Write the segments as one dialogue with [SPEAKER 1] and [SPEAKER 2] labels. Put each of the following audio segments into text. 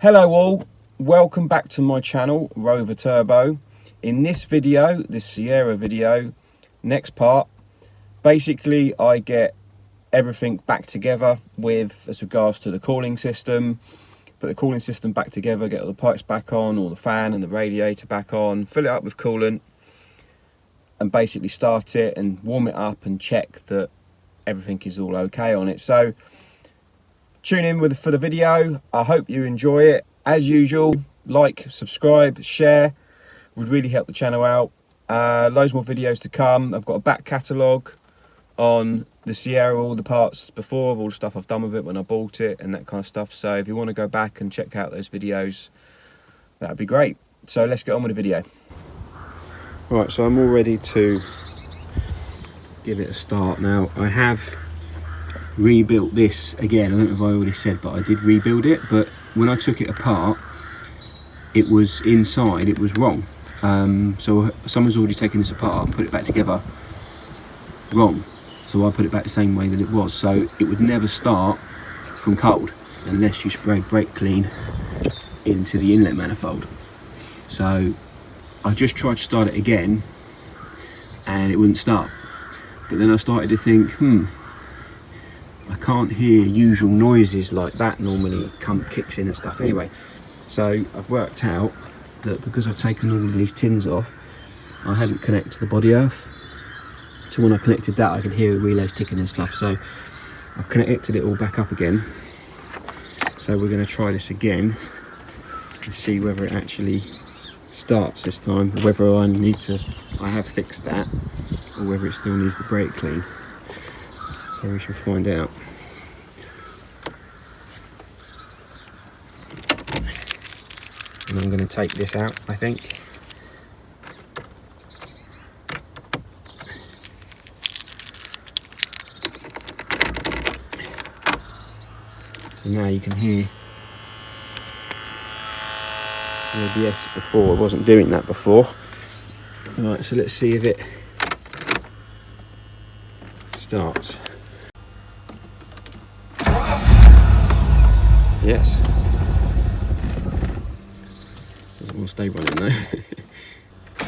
[SPEAKER 1] Hello all, welcome back to my channel, Rover Turbo. In this video, this Sierra video, next part, basically I get everything back together with as regards to the cooling system, put the cooling system back together, get all the pipes back on, all the fan and the radiator back on, fill it up with coolant and basically start it and warm it up and check that everything is all okay on it. So tune in for the video. I hope you enjoy it. As usual, like, subscribe, share, would really help the channel out. Loads more videos to come. I've got a back catalogue on the Sierra, all the parts before, of all the stuff I've done with it when I bought it and that kind of stuff. So if you want to go back and check out those videos, that'd be great. So let's get on with the video. Right, so I'm all ready to give it a start now. I have rebuilt this again. I don't know if I already said, but I did rebuild it. But when I took it apart, it was inside, it was wrong. So someone's already taken this apart and put it back together wrong. So I put it back the same way that it was. So it would never start from cold unless you spray brake clean into the inlet manifold. So I just tried to start it again and it wouldn't start. But then I started to think, I can't hear usual noises like that normally kicks in and stuff anyway. So I've worked out that because I've taken all of these tins off, I hadn't connected the body earth. So when I connected that, I could hear the relays ticking and stuff. So I've connected it all back up again. So we're going to try this again to see whether it actually starts this time, or whether I have fixed that, or whether it still needs the brake clean. So we shall find out. And I'm going to take this out, I think. So now you can hear the ABS before. I wasn't doing that before. Right, so let's see if it starts. Yes. Doesn't want to stay running though. I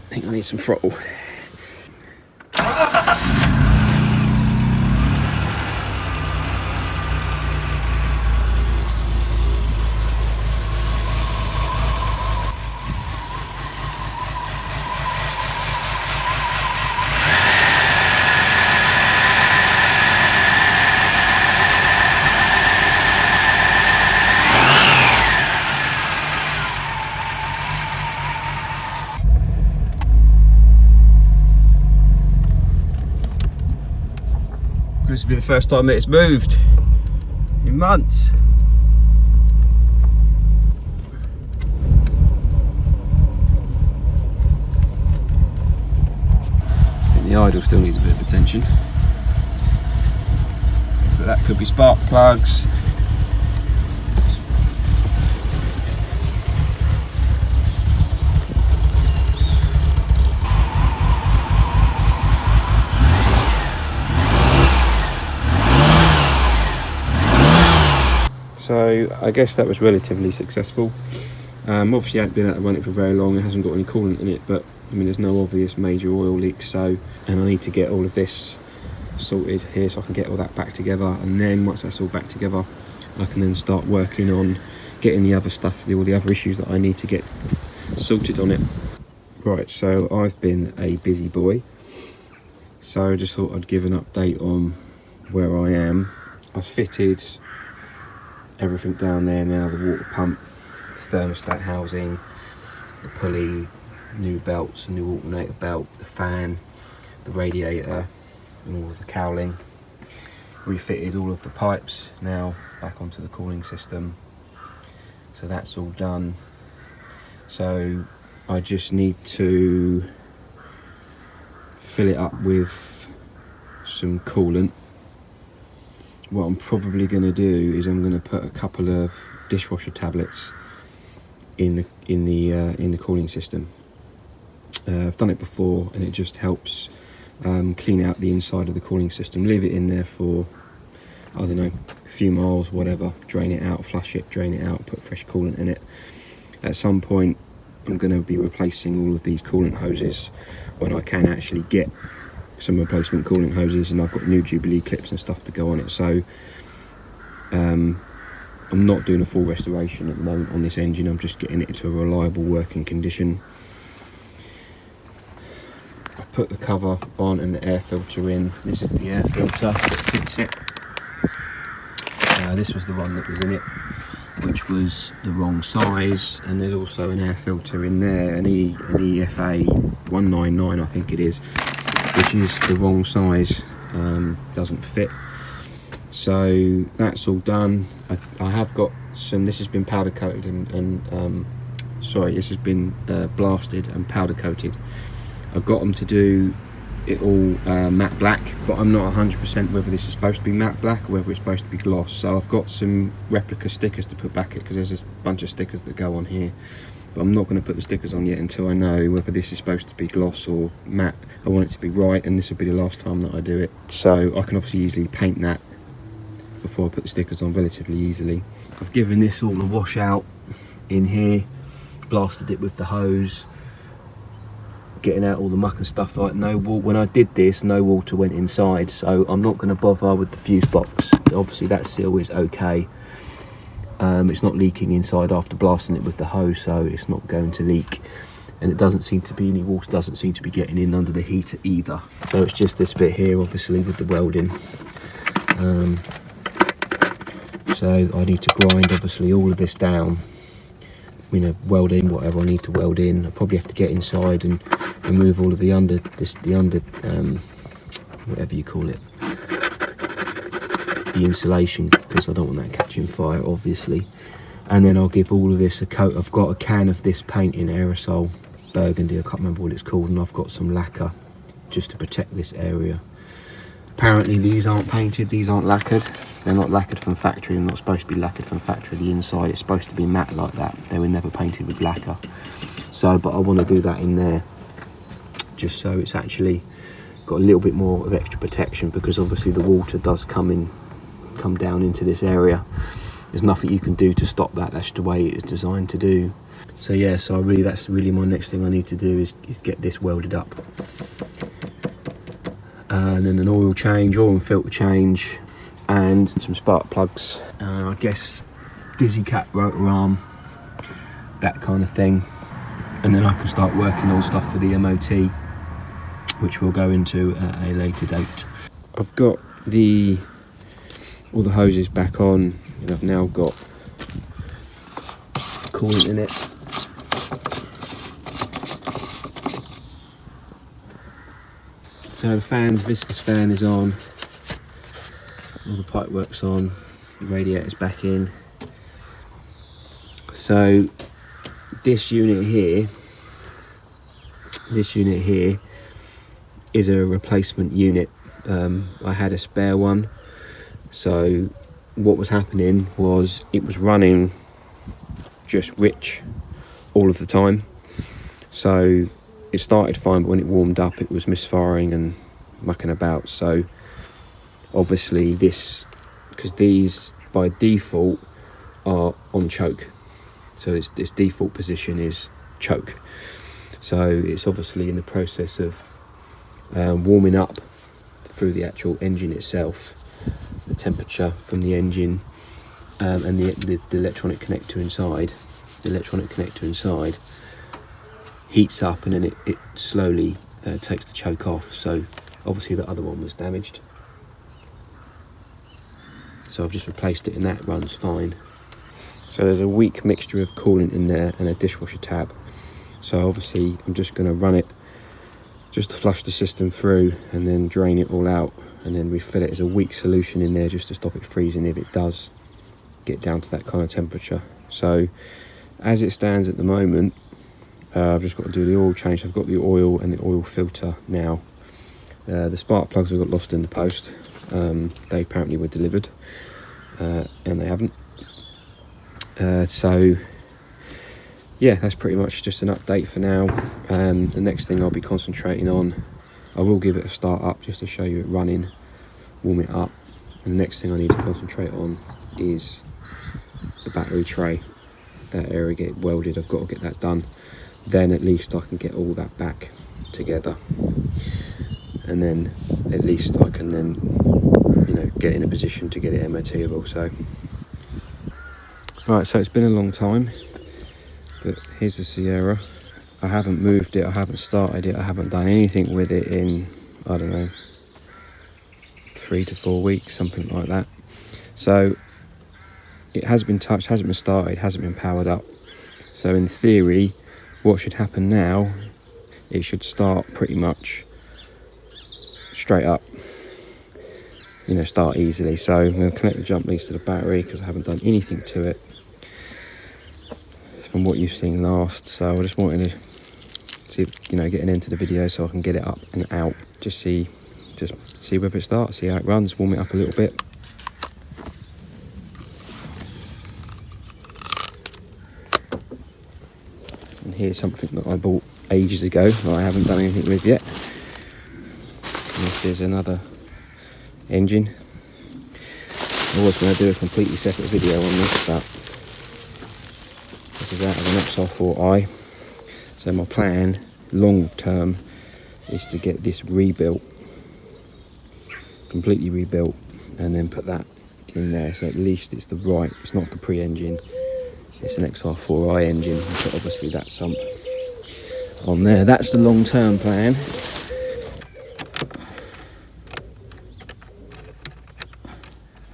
[SPEAKER 1] think I need some throttle. This will be the first time that it's moved in months. I think the idle still needs a bit of attention, but that could be spark plugs. So I guess that was relatively successful. Obviously I haven't been able to run it for very long, it hasn't got any coolant in it, but I mean there's no obvious major oil leaks, so, and I need to get all of this sorted here so I can get all that back together, and then once that's all back together I can then start working on getting the other stuff, all the other issues that I need to get sorted on it. Right, so I've been a busy boy, so I just thought I'd give an update on where I am. I've fitted everything down there now, the water pump, the thermostat housing, the pulley, new belts, a new alternator belt, the fan, the radiator and all of the cowling. Refitted all of the pipes now back onto the cooling system, so that's all done. So I just need to fill it up with some coolant. What I'm probably going to do is I'm going to put a couple of dishwasher tablets in the cooling system. I've done it before and it just helps clean out the inside of the cooling system. Leave it in there for, I don't know, few miles, whatever, drain it out, flush it, drain it out, put fresh coolant in it. At some point I'm going to be replacing all of these coolant hoses when I can actually get some replacement coolant hoses, and I've got new Jubilee clips and stuff to go on it. So I'm not doing a full restoration at the moment on this engine. I'm just getting it into a reliable working condition. I put the cover on and the air filter in. This is the air filter that fits it. This was the one that was in it, which was the wrong size, and there's also an air filter in there, an EFA 199 I think it is, which is the wrong size, doesn't fit. So that's all done. I have got some, this has been powder coated and sorry, this has been blasted and powder coated. I've got them to do it all matte black, but I'm not 100% whether this is supposed to be matte black or whether it's supposed to be gloss. So I've got some replica stickers to put back it, because there's a bunch of stickers that go on here, but I'm not going to put the stickers on yet until I know whether this is supposed to be gloss or matte. I want it to be right, and this will be the last time that I do it, so I can obviously easily paint that before I put the stickers on relatively easily. I've given this all a wash out in here, blasted it with the hose, getting out all the muck and stuff. Like, no water, when I did this, no water went inside, so I'm not going to bother with the fuse box. Obviously that seal is okay. It's not leaking inside after blasting it with the hose, so it's not going to leak, and it doesn't seem to be, any water doesn't seem to be getting in under the heater either. So it's just this bit here, obviously, with the welding. So I need to grind obviously all of this down, you know, weld in whatever I need to weld in. I probably have to get inside and remove all of the whatever you call it, the insulation, because I don't want that catching fire obviously. And then I'll give all of this a coat. I've got a can of this paint in aerosol burgundy, I can't remember what it's called, and I've got some lacquer just to protect this area. Apparently these aren't painted, these aren't lacquered. They're not lacquered from factory. They're not supposed to be lacquered from factory. The inside is supposed to be matte like that. They were never painted with lacquer. So, but I want to do that in there, just so it's actually got a little bit more of extra protection, because obviously the water does come down into this area. There's nothing you can do to stop that. That's the way it is designed to do. So yeah, so that's really my next thing I need to do is get this welded up. And then an oil and filter change, and some spark plugs, I guess dizzy cap rotor arm, that kind of thing. And then I can start working on stuff for the MOT, which we'll go into at a later date. I've got all the hoses back on, and I've now got coolant in it. So the viscous fan is on, all the pipe work's on, the radiator's back in. So this unit here is a replacement unit. I had a spare one, so what was happening was it was running just rich all of the time. So it started fine, but when it warmed up it was misfiring and mucking about. So obviously because these by default are on choke, so its default position is choke. So it's obviously in the process of warming up through the actual engine itself, the temperature from the engine, and the electronic connector inside. The electronic connector inside heats up, and then it slowly takes the choke off. So obviously the other one was damaged, so I've just replaced it, and that runs fine. So there's a weak mixture of coolant in there and a dishwasher tab. So obviously I'm just going to run it just to flush the system through, and then drain it all out, and then refill it. As a weak solution in there just to stop it freezing if it does get down to that kind of temperature. So as it stands at the moment, I've just got to do the oil change. I've got the oil and the oil filter now. The spark plugs have got lost in the post. They apparently were delivered, and they haven't. So yeah, that's pretty much just an update for now. The next thing I'll be concentrating on, I will give it a start up just to show you it running, warm it up, And the next thing I need to concentrate on is the battery tray. That area get welded, I've got to get that done. Then at least I can get all that back together. And then at least I can then, you know, get in a position to get it MOTable. So, right, so it's been a long time, but here's the Sierra. I haven't moved it, I haven't started it, I haven't done anything with it in, I don't know, 3 to 4 weeks, something like that. So it has been touched, hasn't been started, hasn't been powered up. So in theory, what should happen now, it should start pretty much straight up, you know, start easily. So I'm going to connect the jump leads to the battery because I haven't done anything to it from what you've seen last. So I just wanted to see, you know, getting into the video so I can get it up and out, just see whether it starts, see how it runs, warm it up a little bit. And here's something that I bought ages ago that I haven't done anything with yet. And this is another engine. I was going to do a completely separate video on this, but this is out of an XR4i. So my plan, long term, is to get this rebuilt, completely rebuilt, and then put that in there. So at least it's it's not a Capri engine, it's an XR4i engine. So obviously that sump on there. That's the long term plan.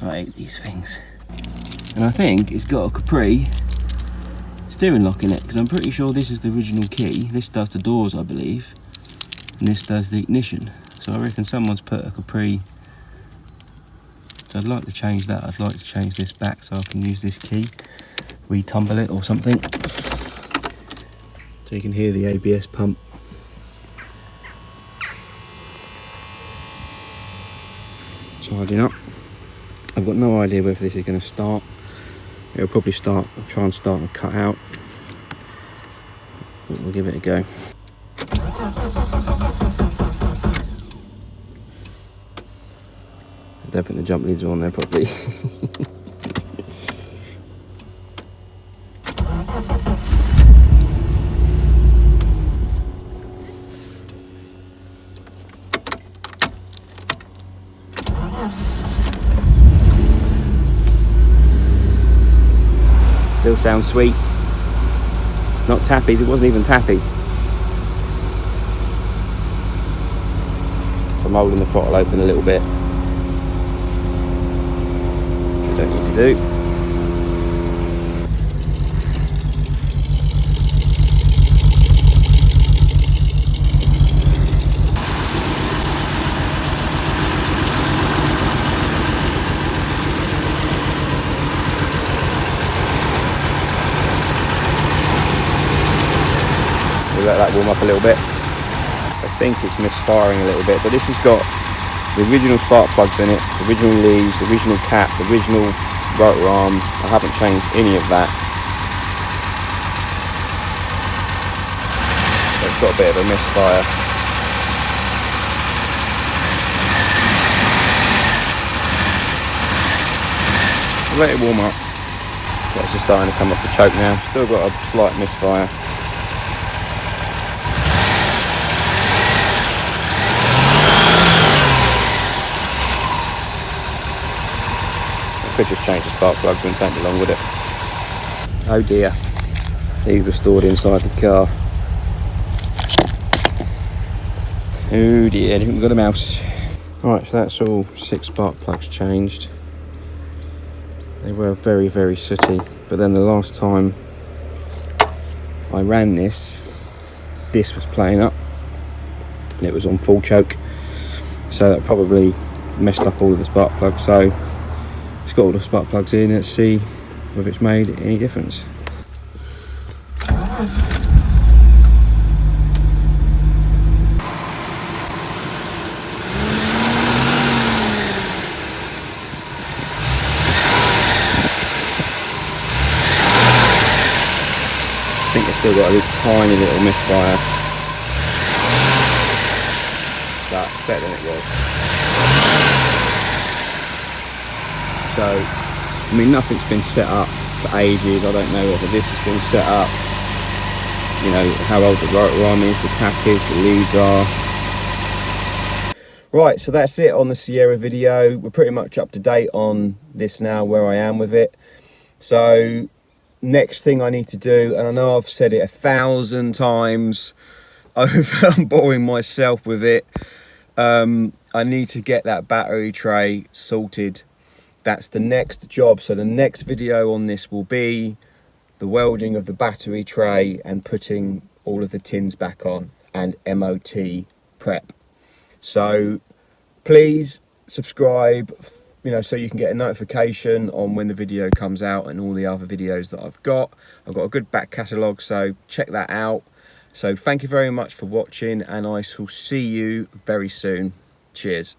[SPEAKER 1] I hate these things. And I think it's got a Capri steering lock in it, because I'm pretty sure this is the original key. This does the doors, I believe, and this does the ignition. So I reckon someone's put a Capri. So I'd like to change that. I'd like to change this back so I can use this key, retumble it or something. So you can hear the ABS pump. Charging up. I've got no idea whether this is going to start. It'll probably start, try and start and cut out. But we'll give it a go. I don't think the jump leads are on there properly. Still sounds sweet. Not tappy, it wasn't even tappy. I'm holding the throttle open a little bit. Don't need to do. We'll let that warm up a little bit. I think it's misfiring a little bit, but this has got the original spark plugs in it, the original leads, the original cap, the original rotor arms. I haven't changed any of that. So it's got a bit of a misfire. I'll let it warm up. So it's just starting to come off the choke now. Still got a slight misfire. Could just change the spark plugs, wouldn't take me long, would it? Oh dear, these were stored inside the car. Oh dear, I think we've got a mouse. Alright, so that's all 6 spark plugs changed. They were very, very sooty, but then the last time I ran this was playing up and it was on full choke, so that probably messed up all of the spark plugs. So it's got all the spark plugs in. Let's see whether it's made any difference. I think it's still got a tiny little misfire, but better than it was. So I mean, nothing's been set up for ages. I don't know whether this has been set up, you know, how old the rotor arm is, the cap is, the leads are. Right, so that's it on the Sierra video. We're pretty much up to date on this now, where I am with it. So next thing I need to do, and I know I've said it 1,000 times over, I'm boring myself with it, I need to get that battery tray sorted. That's the next job. So the next video on this will be the welding of the battery tray and putting all of the tins back on, and MOT prep. So please subscribe, you know, so you can get a notification on when the video comes out and all the other videos that I've got. I've got a good back catalogue, so check that out. So thank you very much for watching, and I shall see you very soon. Cheers.